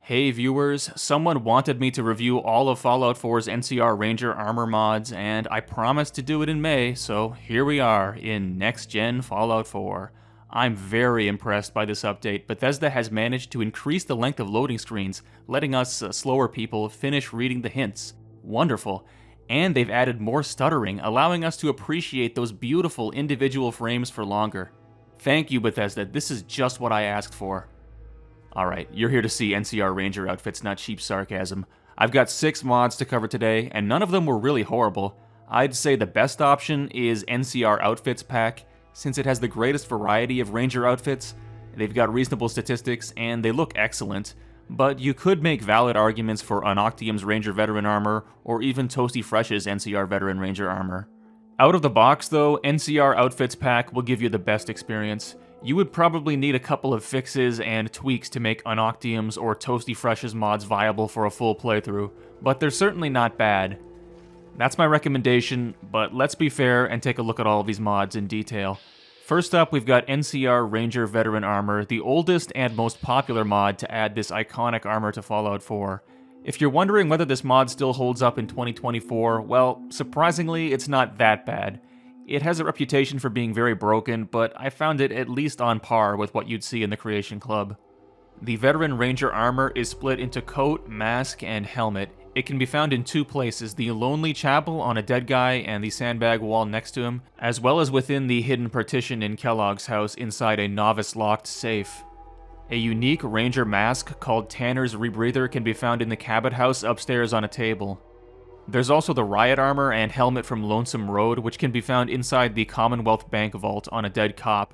Hey viewers, someone wanted me to review all of Fallout 4's NCR Ranger armor mods, and I promised to do it in May, so here we are in Next Gen Fallout 4. I'm very impressed by this update. Bethesda has managed to increase the length of loading screens, letting us slower people finish reading the hints. Wonderful. And they've added more stuttering, allowing us to appreciate those beautiful individual frames for longer. Thank you, Bethesda, this is just what I asked for. Alright, you're here to see NCR Ranger outfits, not cheap sarcasm. I've got 6 mods to cover today, and none of them were really horrible. I'd say the best option is NCR Outfits Pack, since it has the greatest variety of Ranger outfits. They've got reasonable statistics, and they look excellent. But you could make valid arguments for Unoctium's Ranger Veteran Armor, or even Toasty Fresh's NCR Veteran Ranger Armor. Out of the box though, NCR Outfits Pack will give you the best experience. You would probably need a couple of fixes and tweaks to make Unoctium's or Toasty Fresh's mods viable for a full playthrough, but they're certainly not bad. That's my recommendation, but let's be fair and take a look at all of these mods in detail. First up, we've got NCR Ranger Veteran Armor, the oldest and most popular mod to add this iconic armor to Fallout 4. If you're wondering whether this mod still holds up in 2024, well, surprisingly, it's not that bad. It has a reputation for being very broken, but I found it at least on par with what you'd see in the Creation Club. The Veteran Ranger armor is split into coat, mask, and helmet. It can be found in 2 places, the Lonely Chapel on a dead guy and the sandbag wall next to him, as well as within the hidden partition in Kellogg's house inside a novice-locked safe. A unique Ranger mask called Tanner's Rebreather can be found in the Cabot house upstairs on a table. There's also the Riot armor and helmet from Lonesome Road, which can be found inside the Commonwealth Bank vault on a dead cop.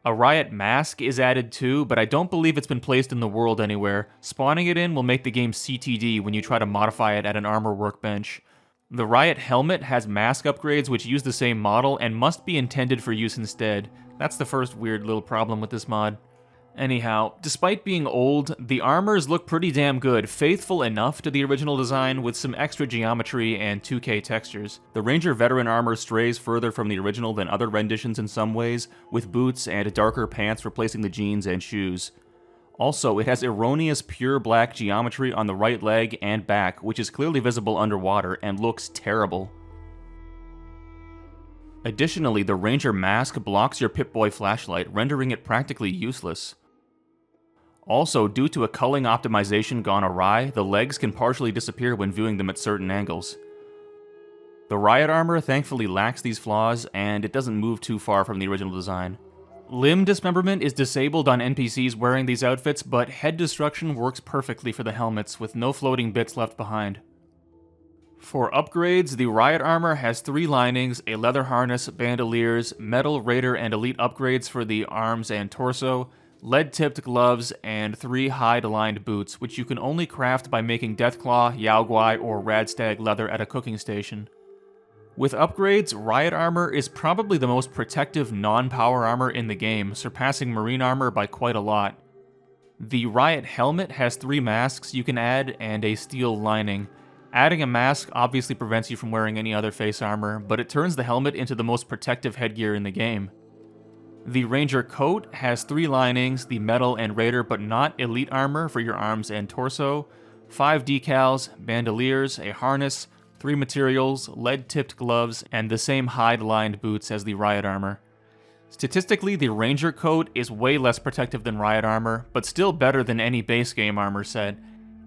A Riot mask is added too, but I don't believe it's been placed in the world anywhere. Spawning it in will make the game CTD when you try to modify it at an armor workbench. The Riot helmet has mask upgrades which use the same model and must be intended for use instead. That's the first weird little problem with this mod. Anyhow, despite being old, the armors look pretty damn good, faithful enough to the original design with some extra geometry and 2K textures. The Ranger Veteran armor strays further from the original than other renditions in some ways, with boots and darker pants replacing the jeans and shoes. Also, it has erroneous pure black geometry on the right leg and back, which is clearly visible underwater and looks terrible. Additionally, the Ranger mask blocks your Pip-Boy flashlight, rendering it practically useless. Also, due to a culling optimization gone awry, the legs can partially disappear when viewing them at certain angles. The Riot armor thankfully lacks these flaws, and it doesn't move too far from the original design. Limb dismemberment is disabled on NPCs wearing these outfits, but head destruction works perfectly for the helmets, with no floating bits left behind. For upgrades, the Riot armor has 3 linings, a leather harness, bandoliers, metal, raider, and elite upgrades for the arms and torso, lead-tipped gloves, and 3 hide-lined boots, which you can only craft by making Deathclaw, Yaoguai, or Radstag leather at a cooking station. With upgrades, Riot armor is probably the most protective non-power armor in the game, surpassing Marine armor by quite a lot. The Riot helmet has 3 masks you can add, and a steel lining. Adding a mask obviously prevents you from wearing any other face armor, but it turns the helmet into the most protective headgear in the game. The Ranger coat has 3 linings, the metal and raider, but not elite armor for your arms and torso, 5 decals, bandoliers, a harness, 3 materials, lead-tipped gloves, and the same hide-lined boots as the Riot armor. Statistically, the Ranger coat is way less protective than Riot armor, but still better than any base game armor set,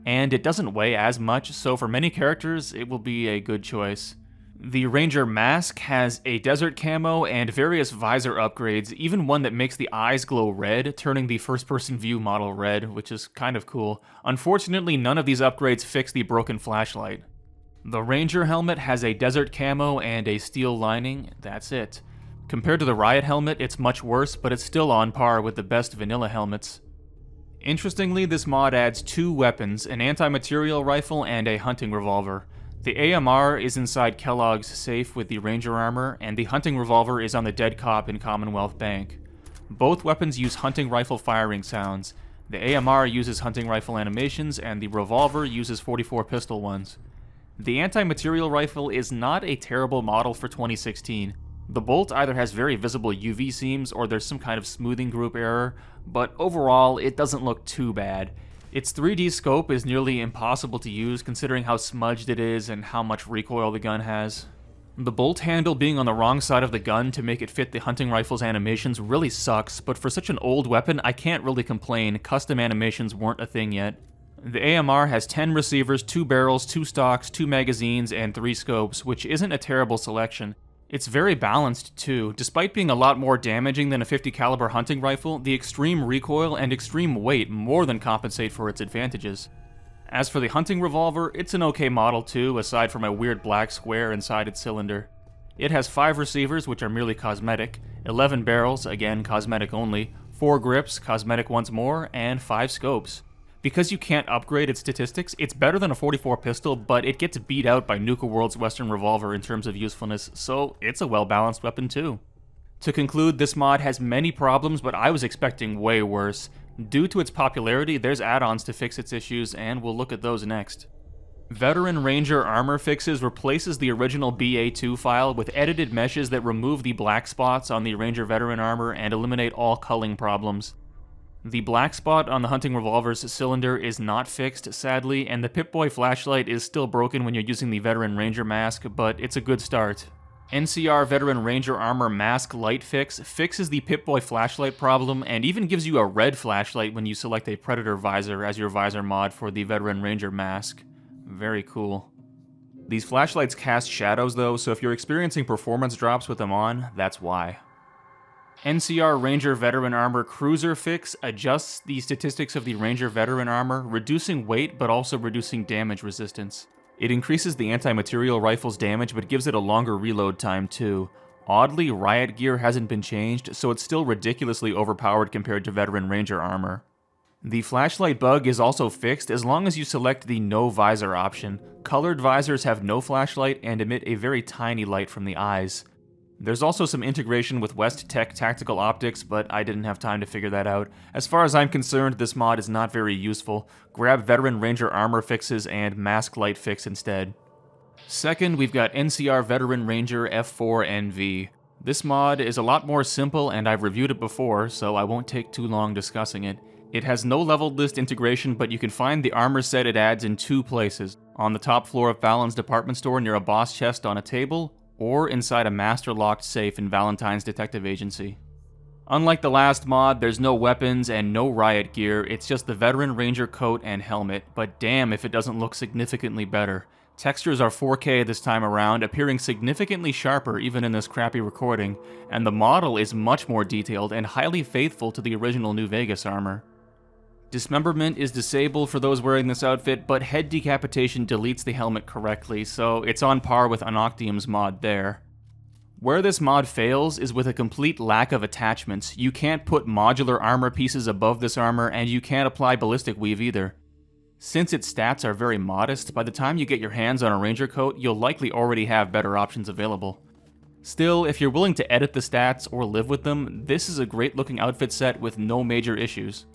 and it doesn't weigh as much, so for many characters, it will be a good choice. The Ranger mask has a desert camo and various visor upgrades, even one that makes the eyes glow red, turning the first-person view model red, which is kind of cool. Unfortunately, none of these upgrades fix the broken flashlight. The Ranger helmet has a desert camo and a steel lining, that's it. Compared to the Riot helmet, it's much worse, but it's still on par with the best vanilla helmets. Interestingly, this mod adds 2 weapons, an anti-material rifle and a hunting revolver. The AMR is inside Kellogg's safe with the Ranger armor, and the hunting revolver is on the dead cop in Commonwealth Bank. Both weapons use hunting rifle firing sounds. The AMR uses hunting rifle animations, and the revolver uses .44 pistol ones. The anti-material rifle is not a terrible model for 2016. The bolt either has very visible UV seams or there's some kind of smoothing group error, but overall it doesn't look too bad. Its 3D scope is nearly impossible to use considering how smudged it is and how much recoil the gun has. The bolt handle being on the wrong side of the gun to make it fit the hunting rifle's animations really sucks, but for such an old weapon, I can't really complain. Custom animations weren't a thing yet. The AMR has 10 receivers, 2 barrels, 2 stocks, 2 magazines, and 3 scopes, which isn't a terrible selection. It's very balanced too. Despite being a lot more damaging than a 50 caliber hunting rifle, the extreme recoil and extreme weight more than compensate for its advantages. As for the hunting revolver, it's an okay model too, aside from a weird black square inside its cylinder. It has 5 receivers, which are merely cosmetic, 11 barrels, again cosmetic only, 4 grips, cosmetic once more, and 5 scopes. Because you can't upgrade its statistics, it's better than a 44 pistol, but it gets beat out by Nuka World's Western Revolver in terms of usefulness, so it's a well-balanced weapon too. To conclude, this mod has many problems, but I was expecting way worse. Due to its popularity, there's add-ons to fix its issues, and we'll look at those next. Veteran Ranger Armor Fixes replaces the original BA2 file with edited meshes that remove the black spots on the Ranger Veteran armor and eliminate all culling problems. The black spot on the hunting revolver's cylinder is not fixed, sadly, and the Pip-Boy flashlight is still broken when you're using the Veteran Ranger mask, but it's a good start. NCR Veteran Ranger Armor Mask Light Fix fixes the Pip-Boy flashlight problem and even gives you a red flashlight when you select a Predator visor as your visor mod for the Veteran Ranger mask. Very cool. These flashlights cast shadows though, so if you're experiencing performance drops with them on, that's why. NCR Ranger Veteran Armor Cruiser Fix adjusts the statistics of the Ranger Veteran Armor, reducing weight but also reducing damage resistance. It increases the anti-material rifle's damage but gives it a longer reload time too. Oddly, riot gear hasn't been changed, so it's still ridiculously overpowered compared to Veteran Ranger armor. The flashlight bug is also fixed as long as you select the no visor option. Colored visors have no flashlight and emit a very tiny light from the eyes. There's also some integration with West Tech tactical optics, but I didn't have time to figure that out. As far as I'm concerned, this mod is not very useful. Grab Veteran Ranger Armor Fixes and Mask Light Fix instead. Second, we've got NCR Veteran Ranger F4NV. This mod is a lot more simple and I've reviewed it before, so I won't take too long discussing it. It has no leveled list integration, but you can find the armor set it adds in 2 places. On the top floor of Fallon's department store near a boss chest on a table, or inside a master-locked safe in Valentine's Detective Agency. Unlike the last mod, there's no weapons and no riot gear, it's just the Veteran Ranger coat and helmet, but damn if it doesn't look significantly better. Textures are 4K this time around, appearing significantly sharper even in this crappy recording, and the model is much more detailed and highly faithful to the original New Vegas armor. Dismemberment is disabled for those wearing this outfit, but head decapitation deletes the helmet correctly, so it's on par with Anoctium's mod there. Where this mod fails is with a complete lack of attachments. You can't put modular armor pieces above this armor, and you can't apply ballistic weave either. Since its stats are very modest, by the time you get your hands on a Ranger coat, you'll likely already have better options available. Still, if you're willing to edit the stats or live with them, this is a great looking outfit set with no major issues.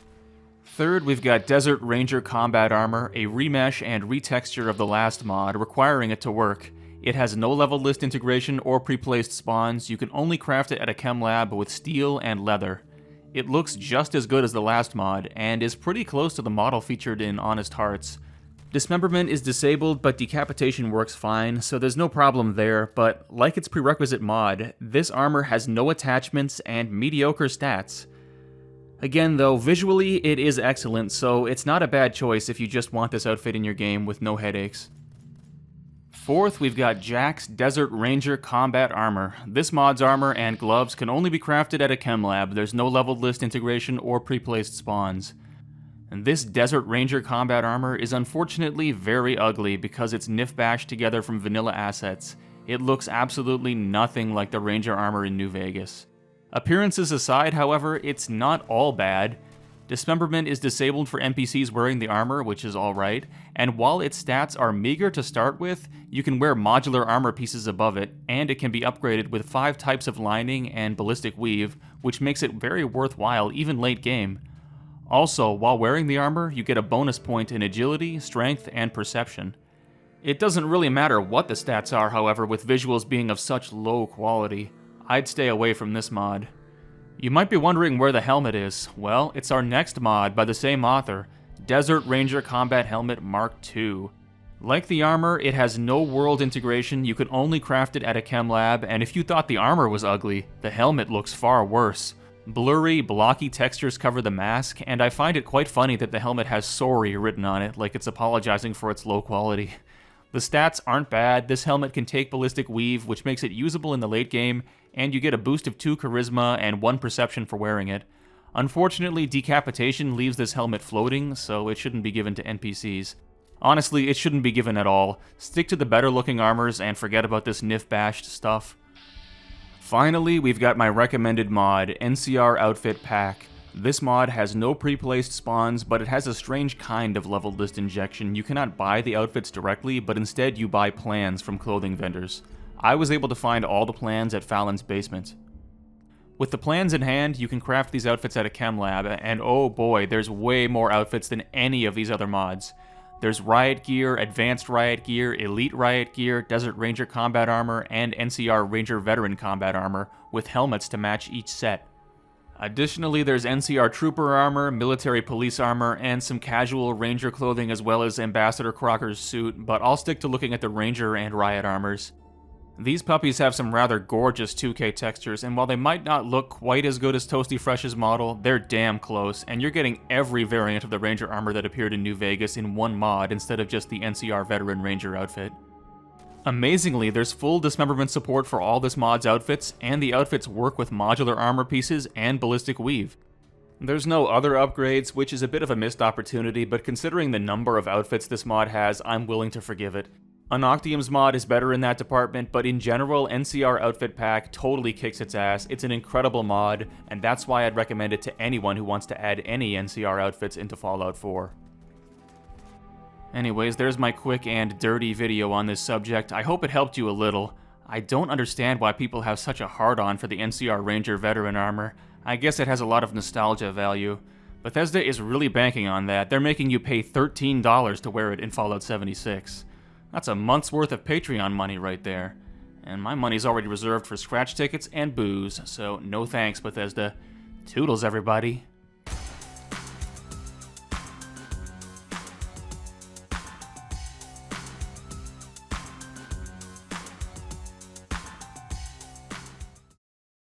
Third, we've got Desert Ranger Combat Armor, a remesh and retexture of the last mod, requiring it to work. It has no level list integration or pre-placed spawns, you can only craft it at a chem lab with steel and leather. It looks just as good as the last mod, and is pretty close to the model featured in Honest Hearts. Dismemberment is disabled, but decapitation works fine, so there's no problem there, but like its prerequisite mod, this armor has no attachments and mediocre stats. Again though, visually it is excellent, so it's not a bad choice if you just want this outfit in your game with no headaches. Fourth, we've got Jack's Desert Ranger Combat Armor. This mod's armor and gloves can only be crafted at a chem lab, there's no leveled list integration or pre-placed spawns. And this Desert Ranger Combat Armor is unfortunately very ugly because it's nif-bashed together from vanilla assets. It looks absolutely nothing like the Ranger armor in New Vegas. Appearances aside, however, it's not all bad. Dismemberment is disabled for NPCs wearing the armor, which is alright, and while its stats are meager to start with, you can wear modular armor pieces above it, and it can be upgraded with 5 types of lining and ballistic weave, which makes it very worthwhile even late game. Also, while wearing the armor, you get a bonus point in agility, strength, and perception. It doesn't really matter what the stats are, however, with visuals being of such low quality. I'd stay away from this mod. You might be wondering where the helmet is. Well, it's our next mod by the same author, Desert Ranger Combat Helmet Mark II. Like the Armour, it has no world integration, you can only craft it at a chem lab, and if you thought the Armour was ugly, the helmet looks far worse. Blurry, blocky textures cover the mask, and I find it quite funny that the helmet has sorry written on it, like it's apologizing for its low quality. The stats aren't bad, this helmet can take ballistic weave, which makes it usable in the late game, and you get a boost of 2 charisma and 1 perception for wearing it. Unfortunately, decapitation leaves this helmet floating, so it shouldn't be given to NPCs. Honestly, it shouldn't be given at all. Stick to the better looking armors and forget about this nif-bashed stuff. Finally, we've got my recommended mod, NCR Outfit Pack. This mod has no pre-placed spawns, but it has a strange kind of leveled list injection. You cannot buy the outfits directly, but instead you buy plans from clothing vendors. I was able to find all the plans at Fallon's basement. With the plans in hand, you can craft these outfits at a chem lab, and oh boy, there's way more outfits than any of these other mods. There's Riot Gear, Advanced Riot Gear, Elite Riot Gear, Desert Ranger Combat Armor, and NCR Ranger Veteran Combat Armor, with helmets to match each set. Additionally, there's NCR Trooper Armor, Military Police Armor, and some casual Ranger clothing as well as Ambassador Crocker's suit, but I'll stick to looking at the Ranger and Riot Armors. These puppies have some rather gorgeous 2K textures, and while they might not look quite as good as Toasty Fresh's model, they're damn close, and you're getting every variant of the Ranger armor that appeared in New Vegas in one mod instead of just the NCR Veteran Ranger outfit. Amazingly, there's full dismemberment support for all this mod's outfits, and the outfits work with modular armor pieces and ballistic weave. There's no other upgrades, which is a bit of a missed opportunity, but considering the number of outfits this mod has, I'm willing to forgive it. Unoctium's mod is better in that department, but in general, NCR Outfit Pack totally kicks its ass. It's an incredible mod, and that's why I'd recommend it to anyone who wants to add any NCR outfits into Fallout 4. Anyways, there's my quick and dirty video on this subject. I hope it helped you a little. I don't understand why people have such a hard-on for the NCR Ranger Veteran armor. I guess it has a lot of nostalgia value. Bethesda is really banking on that. They're making you pay $13 to wear it in Fallout 76. That's a month's worth of Patreon money right there. And my money's already reserved for scratch tickets and booze, so no thanks, Bethesda. Toodles, everybody.